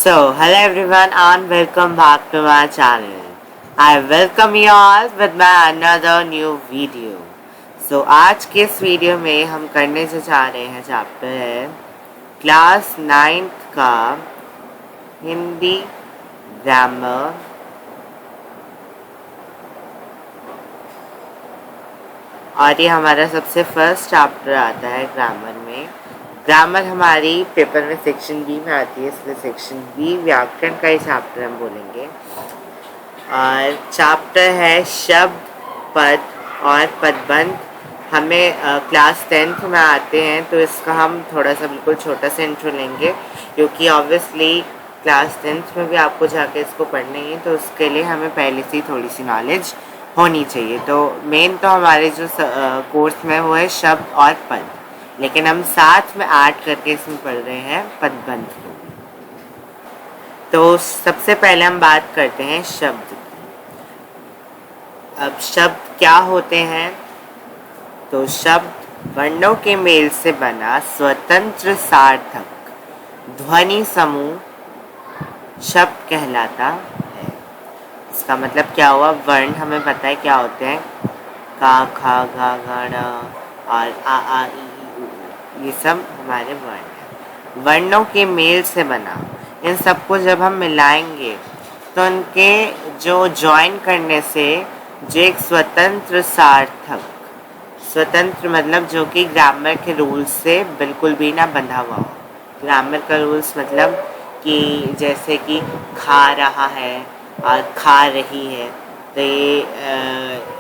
Hello everyone and welcome back to my channel. I welcome you all with my another new video. आज के इस video में हम करने से चाह रहे हैं चैप्टर है क्लास 9th का हिंदी ग्रामर और ये हमारा सबसे फर्स्ट चैप्टर आता है ग्रामर में। ग्रामर हमारी पेपर में सेक्शन बी में आती है, इसलिए सेक्शन बी व्याकरण का ही चैप्टर हम बोलेंगे। और चैप्टर है शब्द, पद और पदबंध। हमें क्लास 10th में आते हैं तो इसका हम थोड़ा सा बिल्कुल छोटा सा इंट्रो लेंगे, क्योंकि ऑब्वियसली क्लास 10th में भी आपको जाके इसको पढ़ना ही है, तो उसके लिए हमें पहले से ही थोड़ी सी नॉलेज होनी चाहिए। तो मेन तो हमारे जो कोर्स में वो है शब्द और पद, लेकिन हम साथ में ऐड करके इसमें पढ़ रहे हैं पदबंध को। तो सबसे पहले हम बात करते हैं शब्द की। अब शब्द क्या होते हैं? तो शब्द वर्णों के मेल से बना स्वतंत्र सार्थक ध्वनि समूह शब्द कहलाता है। इसका मतलब क्या हुआ? वर्ण हमें पता है क्या होते हैं, का, खा, गा, गा, ड़ा और आ ई उ, ये सब हमारे वर्ण हैं। वर्णों के मेल से बना, इन सबको जब हम मिलाएंगे तो उनके जो जॉइन करने से जो एक स्वतंत्र सार्थक, स्वतंत्र मतलब जो कि ग्रामर के रूल्स से बिल्कुल भी ना बंधा हुआ हो। ग्रामर का रूल्स मतलब कि जैसे कि खा रहा है और खा रही है, तो ये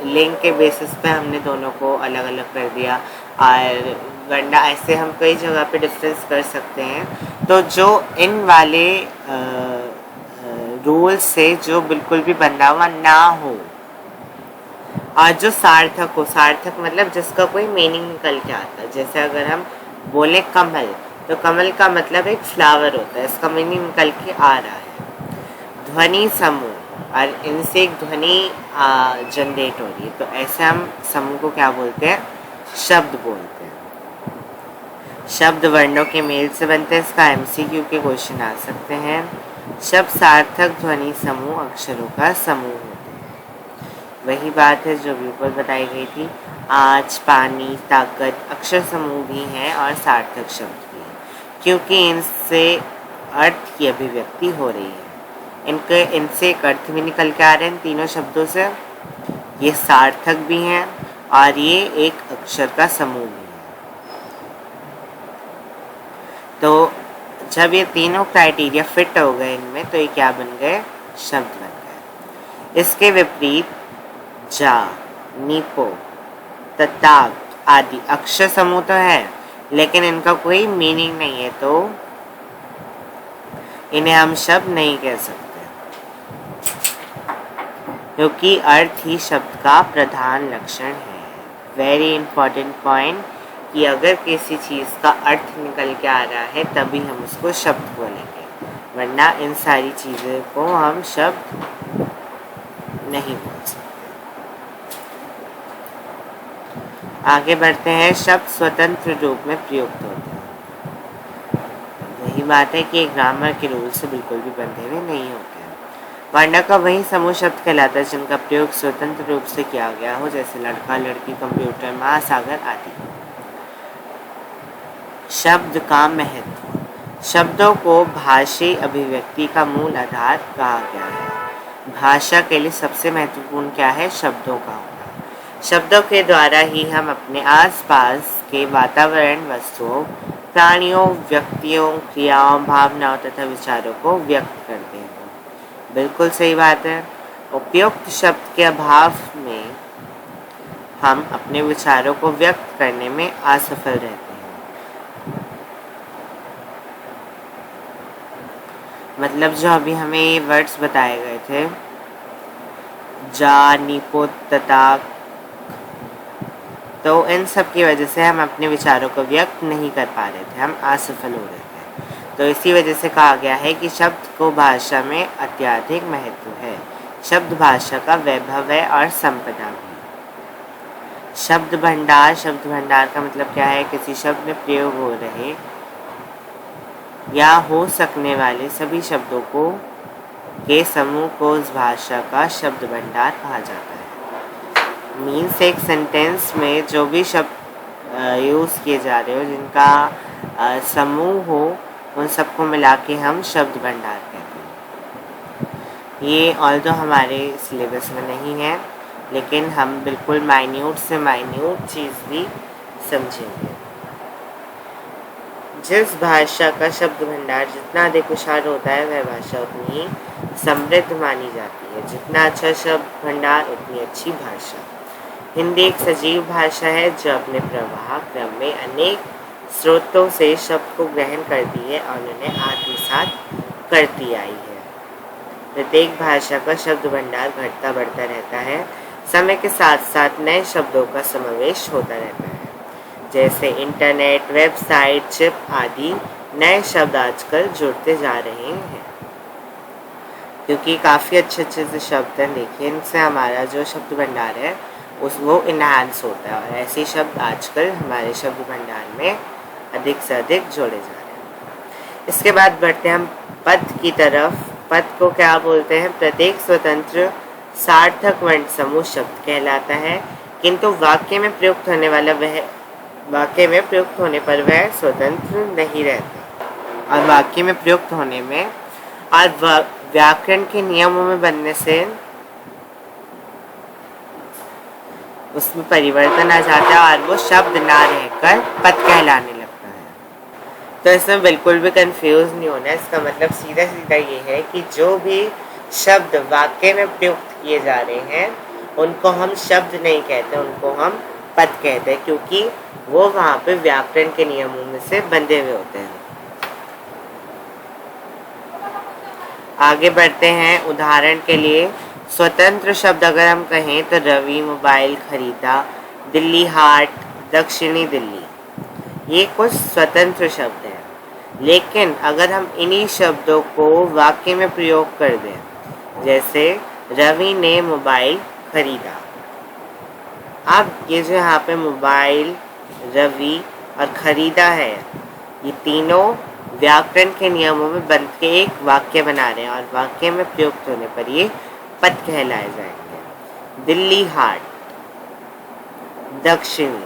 लिंग के बेसिस पे हमने दोनों को अलग अलग कर दिया। और वरना ऐसे हम कई जगह पे डिफरेंस कर सकते हैं। तो जो इन वाले रूल्स से जो बिल्कुल भी बंधा हुआ ना हो, और जो सार्थक हो, सार्थक मतलब जिसका कोई मीनिंग निकल के आता है। जैसे अगर हम बोले कमल, तो कमल का मतलब एक फ्लावर होता है, इसका मीनिंग निकल के आ रहा है। ध्वनि समूह, और इनसे एक ध्वनि जनरेट हो रही है, तो ऐसे हम समूह को क्या बोलते हैं? शब्द बोलते हैं। शब्द वर्णों के मेल से बनते हैं, इसका MCQ के क्वेश्चन आ सकते हैं। शब्द सार्थक ध्वनि समूह अक्षरों का समूह होते हैं। वही बात है जो भी ऊपर बताई गई थी। आँच, पानी, ताकत अक्षर समूह भी हैं और सार्थक शब्द भी हैं, क्योंकि इनसे अर्थ की अभिव्यक्ति हो रही है। इनसे एक अर्थ भी निकल के आ रहे हैं तीनों शब्दों से। ये सार्थक भी हैं और ये एक अक्षर का समूह भी है। तो जब ये तीनों क्राइटेरिया फिट हो गए इनमें, तो ये क्या बन गए? शब्द बन गए। इसके विपरीत जा, नीपो, तताग आदि अक्षर समूह तो है, लेकिन इनका कोई मीनिंग नहीं है, तो इन्हें हम शब्द नहीं कह सकते, क्योंकि अर्थ ही शब्द का प्रधान लक्षण है। वेरी इंपॉर्टेंट पॉइंट, कि अगर किसी चीज़ का अर्थ निकल के आ रहा है तभी हम उसको शब्द बोलेंगे, वरना इन सारी चीज़ों को हम शब्द नहीं बोल सकते। आगे बढ़ते हैं। शब्द स्वतंत्र रूप में प्रयुक्त होते हैं। वही बात है कि ग्रामर के रूल से बिल्कुल भी बंधे हुए नहीं होते हैं। वर्ण का वही समूह शब्द कहलाता है जिनका प्रयोग स्वतंत्र रूप से किया गया हो, जैसे लड़का, लड़की, कंप्यूटर, महासागर आदि। शब्द का महत्व, शब्दों को भाषाई अभिव्यक्ति का मूल आधार कहा गया है। भाषा के लिए सबसे महत्वपूर्ण क्या है? शब्दों का होना। शब्दों के द्वारा ही हम अपने आसपास के वातावरण, वस्तुओं, प्राणियों, व्यक्तियों, क्रियाओं, भावनाओं तथा विचारों को व्यक्त करते हैं। बिल्कुल सही बात है। उपयुक्त शब्द के अभाव में हम अपने विचारों को व्यक्त करने में असफल रहते हैं। मतलब जो अभी हमें ये वर्ड्स बताए गए थे, जा, नीपो, तताक, तो इन सब की वजह से हम अपने विचारों को व्यक्त नहीं कर पा रहे थे, हम असफल हो रहे थे। तो इसी वजह से कहा गया है कि शब्द को भाषा में अत्यधिक महत्व है। शब्द भाषा का वैभव है और संपदा भी। शब्द भंडार, शब्द भंडार का मतलब क्या है? किसी शब्द में प्रयोग हो रहे या हो सकने वाले सभी शब्दों को के समूह को उस भाषा का शब्द भंडार कहा जाता है। मीन्स एक सेंटेंस में जो भी शब्द यूज़ किए जा रहे हो, जिनका समूह हो, उन सबको मिला के हम शब्द भंडार कहते हैं। ये ऑल्दो हमारे सिलेबस में नहीं है, लेकिन हम बिल्कुल माइन्यूट से माइन्यूट चीज़ भी समझेंगे। जिस भाषा का शब्द भंडार जितना अधिक विशाल होता है, वह भाषा उतनी ही समृद्ध मानी जाती है। जितना अच्छा शब्द भंडार उतनी अच्छी भाषा। हिंदी एक सजीव भाषा है जो अपने प्रवाह क्रम में अनेक स्रोतों से शब्द को ग्रहण करती है और उन्हें आत्मसात करती आई है। प्रत्येक भाषा का शब्द भंडार घटता बढ़ता रहता है। समय के साथ साथ नए शब्दों का समावेश होता रहता है, जैसे इंटरनेट, वेबसाइट, चिप आदि नए शब्द आजकल जुड़ते जा रहे हैं, क्योंकि काफ़ी अच्छे अच्छे से शब्द हैं। देखिए, इनसे हमारा जो शब्द भंडार है वो इन्हांस होता है, और ऐसे शब्द आजकल हमारे शब्द भंडार में अधिक से अधिक जोड़े जा रहे हैं। इसके बाद बढ़ते हैं हम पद की तरफ। पद को क्या बोलते हैं? प्रत्येक स्वतंत्र सार्थक वर्ण समूह शब्द कहलाता है, किंतु वाक्य में प्रयुक्त होने पर वह स्वतंत्र नहीं रहता, और वाक्य में प्रयुक्त होने में और व्याकरण के नियमों में बनने से उसमें परिवर्तन आ जाता है और वो शब्द ना रहकर पद कहलाने लगता है। तो इसमें बिल्कुल भी कंफ्यूज नहीं होना है। इसका मतलब सीधा सीधा ये है कि जो भी शब्द वाक्य में प्रयुक्त किए जा रहे हैं, उनको हम शब्द नहीं कहते, उनको हम पद कहते हैं, क्योंकि वो वहाँ पे व्याकरण के नियमों में से बंधे हुए होते हैं। आगे बढ़ते हैं। उदाहरण के लिए स्वतंत्र शब्द अगर हम कहें तो रवि मोबाइल खरीदा, दिल्ली हाट, दक्षिणी दिल्ली, ये कुछ स्वतंत्र शब्द हैं। लेकिन अगर हम इन्हीं शब्दों को वाक्य में प्रयोग कर दें, जैसे रवि ने मोबाइल खरीदा, अब ये जो यहाँ पे मोबाइल, रवि और खरीदा है, ये तीनों व्याकरण के नियमों में बंध के एक वाक्य बना रहे हैं, और वाक्य में प्रयुक्त होने पर ये पद कहलाए जाएंगे। दिल्ली हाट, दक्षिणी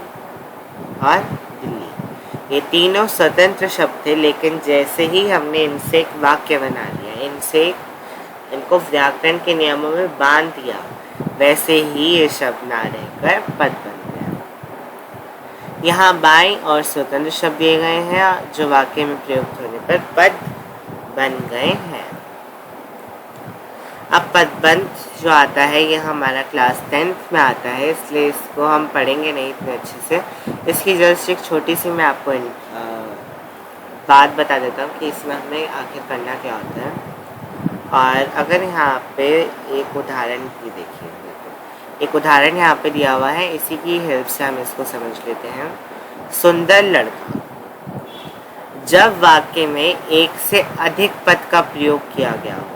और दिल्ली, ये तीनों स्वतंत्र शब्द थे, लेकिन जैसे ही हमने इनसे एक वाक्य बना लिया, इनको व्याकरण के नियमों में बांध दिया, वैसे ही ये शब्द ना रहकर पद बन गया। यहाँ बाई और स्वतंत्र शब्द दिए गए हैं जो वाक्य में प्रयुक्त होने पर पद बन गए हैं। अब पदबंध जो आता है, ये हमारा क्लास 10th में आता है, इसलिए इसको हम पढ़ेंगे नहीं इतने अच्छे से। इसकी जस्ट एक छोटी सी मैं आपको बात बता देता हूँ कि इसमें हमें आखिर करना क्या होता है। और अगर यहाँ पे एक उदाहरण की देखिए, एक उदाहरण यहाँ पे दिया हुआ है, इसी की हेल्प से हम इसको समझ लेते हैं। सुंदर लड़का। जब वाक्य में एक से अधिक पद का प्रयोग किया गया हो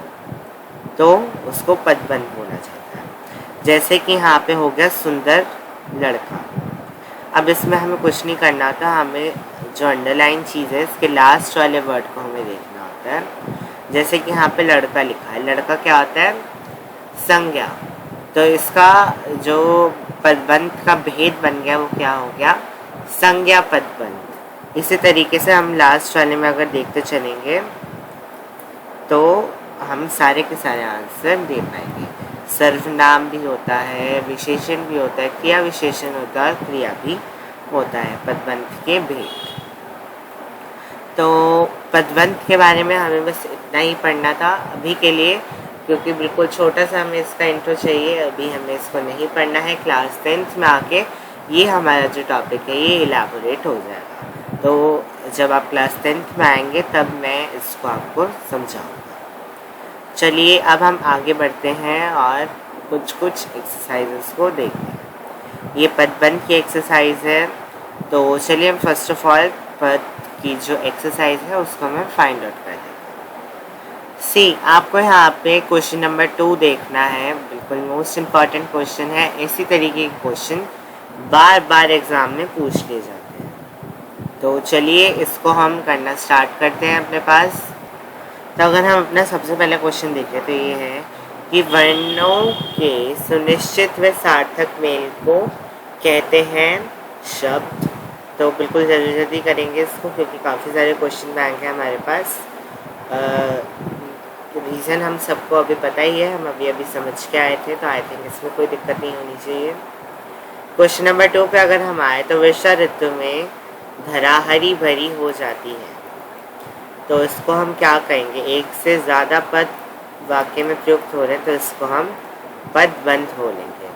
तो उसको पदबंध बोला जाता है। जैसे कि यहाँ पे हो गया सुंदर लड़का। अब इसमें हमें कुछ नहीं करना था, हमें जो अंडरलाइन चीज़ है इसके लास्ट वाले वर्ड को हमें देखना होता है। जैसे कि यहाँ पे लड़का लिखा है, लड़का क्या होता है? संज्ञा। तो इसका जो पदबंध का भेद बन गया वो क्या हो गया? संज्ञा पदबंध। इसी तरीके से हम लास्ट वाले में अगर देखते चलेंगे तो हम सारे के सारे आंसर दे पाएंगे। सर्वनाम भी होता है, विशेषण भी होता है, क्रिया विशेषण होता है, क्रिया भी होता है पदबंध के भेद। तो पदबंध के बारे में हमें बस इतना ही पढ़ना था अभी के लिए, क्योंकि बिल्कुल छोटा सा हमें इसका इंट्रो चाहिए। अभी हमें इसको नहीं पढ़ना है। क्लास 10th में आके ये हमारा जो टॉपिक है ये इलाबोरेट हो जाएगा। तो जब आप क्लास 10th में आएंगे तब मैं इसको आपको समझाऊँगा। चलिए अब हम आगे बढ़ते हैं और कुछ एक्सरसाइजेस को देखते हैं। ये पदबंध की एक्सरसाइज है, तो चलिए हम फर्स्ट ऑफ ऑल पद की जो एक्सरसाइज है उसको मैं फाइंड आउट कर देते हैं। सी, आपको यहाँ पे क्वेश्चन नंबर 2 देखना है, बिल्कुल मोस्ट इम्पॉर्टेंट क्वेश्चन है। इसी तरीके के क्वेश्चन बार बार एग्जाम में पूछ लिए जाते हैं, तो चलिए इसको हम करना स्टार्ट करते हैं अपने पास। तो अगर हम अपना सबसे पहला क्वेश्चन देखें तो ये है कि वर्णों के सुनिश्चित व सार्थक मेल को कहते हैं शब्द। तो बिल्कुल जल्दी जल्दी करेंगे इसको क्योंकि काफ़ी सारे क्वेश्चन बैंक हैं हमारे पास। रीज़न हम सबको अभी पता ही है, हम अभी समझ के आए थे, तो आई थिंक इसमें कोई दिक्कत नहीं होनी चाहिए। क्वेश्चन नंबर 2 पे अगर हम आए तो वर्षा ऋतु में धरा हरी भरी हो जाती है। तो इसको हम क्या कहेंगे, एक से ज़्यादा पद वाक्य में प्रयुक्त हो रहे हैं तो इसको हम पदबंध हो लेंगे।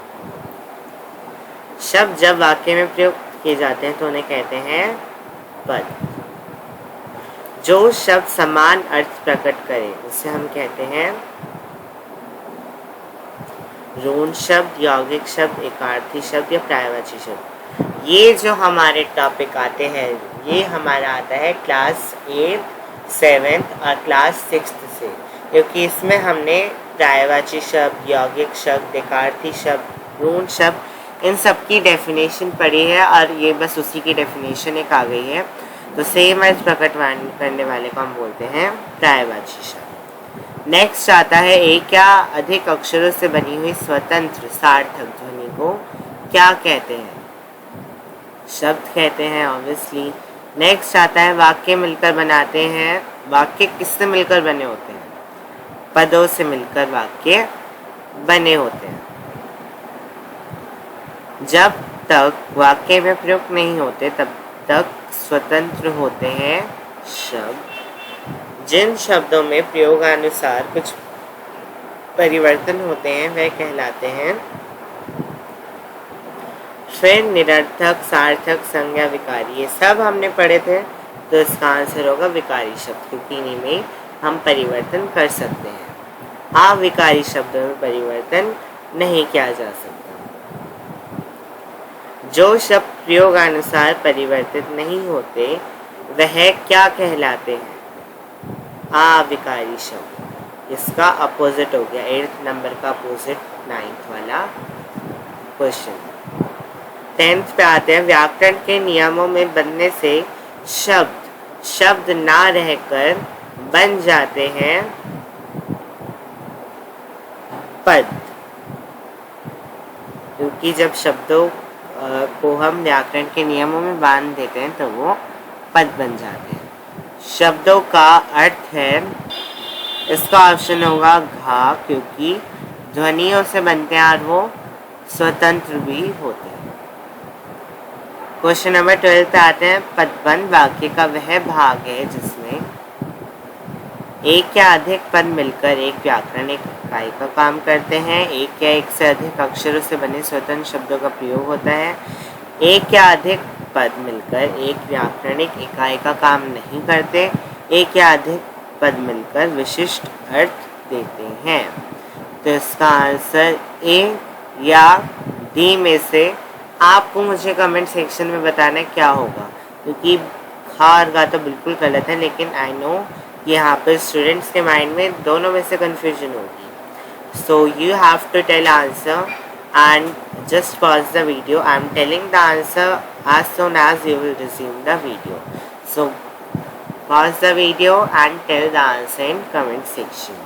शब्द जब वाक्य में प्रयुक्त किए जाते हैं तो उन्हें कहते हैं पद। जो शब्द समान अर्थ प्रकट करे उसे हम कहते हैं ऋण शब्द, यौगिक शब्द, एकार्थी शब्द या पर्यायवाची शब्द। ये जो हमारे टॉपिक आते हैं ये हमारा आता है क्लास 8, 7 और क्लास 6 से, क्योंकि इसमें हमने पर्यायवाची शब्द, यौगिक शब्द, एकार्थी शब्द, ऋण शब्द इन सब की डेफिनेशन पढ़ी है और ये बस उसी की डेफिनेशन एक आ गई है। तो सेम अर्थ प्रकट करने वाले को हम बोलते हैं पर्यायवाची शब्द। नेक्स्ट आता है एक या अधिक अक्षरों से बनी हुई स्वतंत्र सार्थक ध्वनि को क्या कहते हैं, शब्द कहते हैं ऑब्वियसली। नेक्स्ट आता है वाक्य मिलकर बनाते हैं। वाक्य किससे मिलकर बने होते हैं, पदों से मिलकर वाक्य बने होते हैं। जब तक वाक्य में प्रयुक्त नहीं होते तब तक स्वतंत्र होते हैं शब्द। जिन शब्दों में प्रयोगानुसार कुछ परिवर्तन होते हैं वह कहलाते हैं फिर निरर्थक, सार्थक, संज्ञा, विकारी। ये सब हमने पढ़े थे तो इसका आंसर होगा विकारी शब्द, क्योंकि इन्हीं में हम परिवर्तन कर सकते हैं। अविकारी शब्दों में परिवर्तन नहीं किया जा सकता। जो शब्द प्रयोगानुसार परिवर्तित नहीं होते वह क्या कहलाते हैं, अविकारी शब्द। इसका अपोजिट हो गया 8th नंबर का अपोजिट 9th वाला क्वेश्चन। 10th पे आते हैं व्याकरण के नियमों में बनने से शब्द ना रहकर बन जाते हैं पद। क्योंकि जब शब्दों को हम व्याकरण के नियमों में बांध देते हैं तो वो पद बन जाते हैं। शब्दों का अर्थ है, इसका ऑप्शन होगा घा, क्योंकि ध्वनियों से बनते हैं और वो स्वतंत्र भी होते हैं। क्वेश्चन नंबर 12 पे आते हैं पदबंध वाक्य का वह भाग है जिसमें एक या अधिक पद मिलकर एक व्याकरणिक इकाई का काम करते हैं। एक या एक से अधिक अक्षरों से बने स्वतंत्र शब्दों का प्रयोग होता है। एक या अधिक पद मिलकर एक व्याकरणिक इकाई का काम नहीं करते। एक या अधिक पद मिलकर विशिष्ट अर्थ देते हैं। तो इसका आंसर ए या डी में से आपको मुझे कमेंट सेक्शन में बताना क्या होगा, क्योंकि खा और गा तो बिल्कुल गलत है, लेकिन आई नो यहाँ पर स्टूडेंट्स के माइंड में दोनों में से कन्फ्यूजन होगी। So you have to tell answer and just pause the video. I am telling the answer as soon as you will resume the video. So pause the video and tell the answer in comment section.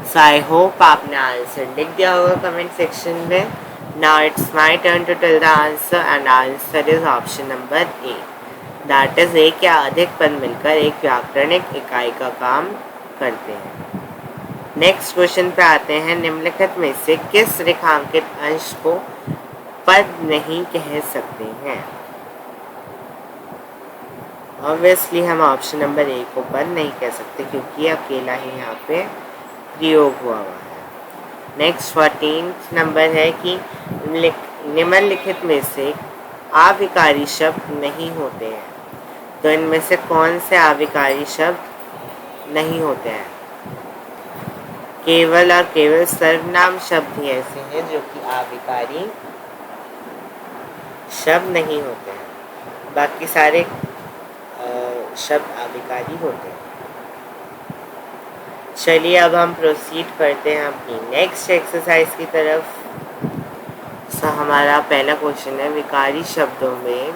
So I hope आपने answer लिख दिया होगा comment section में। Now it's my turn to tell the answer and answer is option number A. That is एक या अधिक पद मिलकर एक व्याकरणिक इकाई का काम करते हैं। नेक्स्ट क्वेश्चन पे आते हैं निम्नलिखित में से किस रेखांकित अंश को पद नहीं कह सकते हैं। ऑब्वियसली हम ऑप्शन नंबर ए को पद नहीं कह सकते क्योंकि अकेला ही यहाँ पे प्रयोग हुआ है। नेक्स्ट 14th नंबर है कि निम्नलिखित में से अविकारी शब्द नहीं होते हैं। तो इनमें से कौन से अविकारी शब्द नहीं होते हैं। केवल और केवल सर्वनाम शब्द ही ऐसे हैं जो कि अविकारी शब्द नहीं होते हैं, बाकी सारे शब्द अविकारी होते हैं। चलिए अब हम प्रोसीड करते हैं अपनी नेक्स्ट एक्सरसाइज की तरफ। हमारा पहला क्वेश्चन है विकारी शब्दों में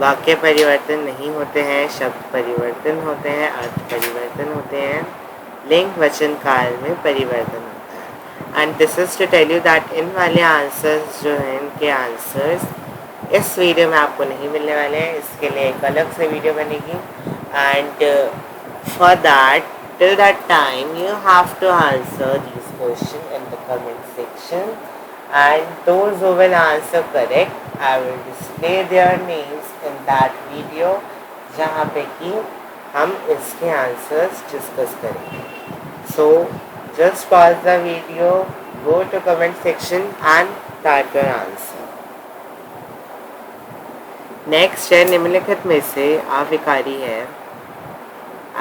वाक्य परिवर्तन नहीं होते हैं, शब्द परिवर्तन होते हैं, अर्थ परिवर्तन होते हैं, लिंग वचन काल में परिवर्तन होता है। And this is to tell you that in वाले आंसर्स जो हैं, इनके आंसर्स इस वीडियो में आपको नहीं मिलने वाले हैं, इसके लिए एक अलग से वीडियो बनेगी। And for that till that time you have to answer these questions in the comment section, and those who will answer correct I will display their names in that video जहाँ पे कि हम इसके answers discuss करेंगे। So just pause the video, go to comment section and type your answer. Next है निम्नलिखित में से अविकारी है,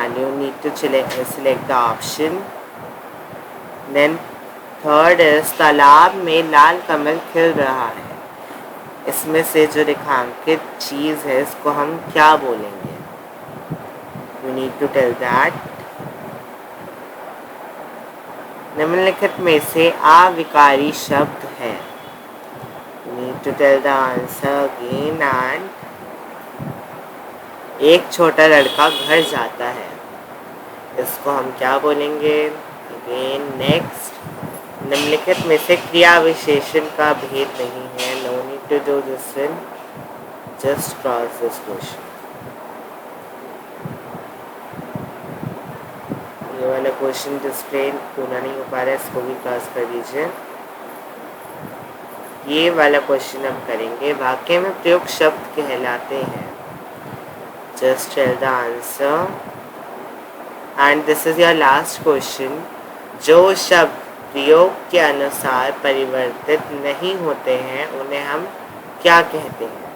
and you need to select the option. Then third is तालाब में लाल कमल खिल रहा है। इसमें से जो रेखांकित चीज़ है इसको हम क्या बोलेंगे? You need to tell that. निम्नलिखित में से अविकारी शब्द है। You need to tell the answer again. And एक छोटा लड़का घर जाता है, इसको हम क्या बोलेंगे? अगेन नेक्स्ट, निम्नलिखित में से क्रिया विशेषण का भेद नहीं है। No need to do this one, just cross this question. ये वाला क्वेश्चन डिस्प्ले पूरा नहीं हो पा रहा है, इसको भी क्रॉस कर दीजिए। ये वाला क्वेश्चन हम करेंगे, वाक्य में प्रयुक्त शब्द कहलाते हैं। Just tell the answer. And this is your last question. जो शब्द प्रयोग के अनुसार परिवर्तित नहीं होते हैं उन्हें हम क्या कहते हैं?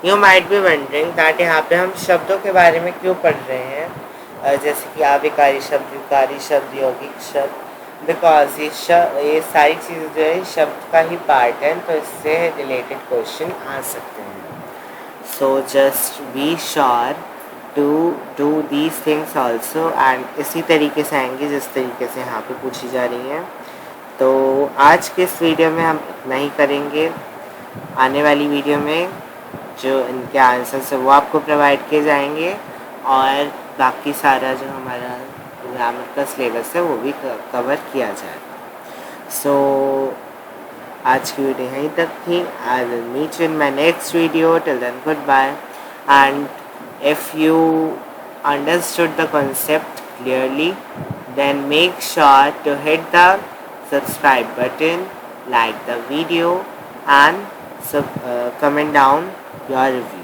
You might be wondering that यहाँ पे हम शब्दों के बारे में क्यों पढ़ रहे हैं, जैसे कि अविकारी शब्द, विकारी शब्द, यौगिक शब्द, बिकॉज ये सारी चीज़ें जो है शब्द का ही पार्ट है, तो इससे रिलेटेड क्वेश्चन आ सकते हैं। So just be sure to do these things also, and इसी तरीके से आएंगी जिस तरीके से यहाँ पे पूछी जा रही हैं। तो आज के इस वीडियो में हम इतना ही करेंगे। आने वाली वीडियो में जो इनके आंसर्स है वो आपको प्रोवाइड किए जाएंगे, और बाकी सारा जो हमारा ग्रामर का सिलेबस है वो भी कवर किया जाएगा। सो आज की वीडियो यहीं तक थी। I will meet you in my next video. Till then good bye. And if you understood the concept clearly, then make sure to hit the subscribe button, like the video, and comment down your review.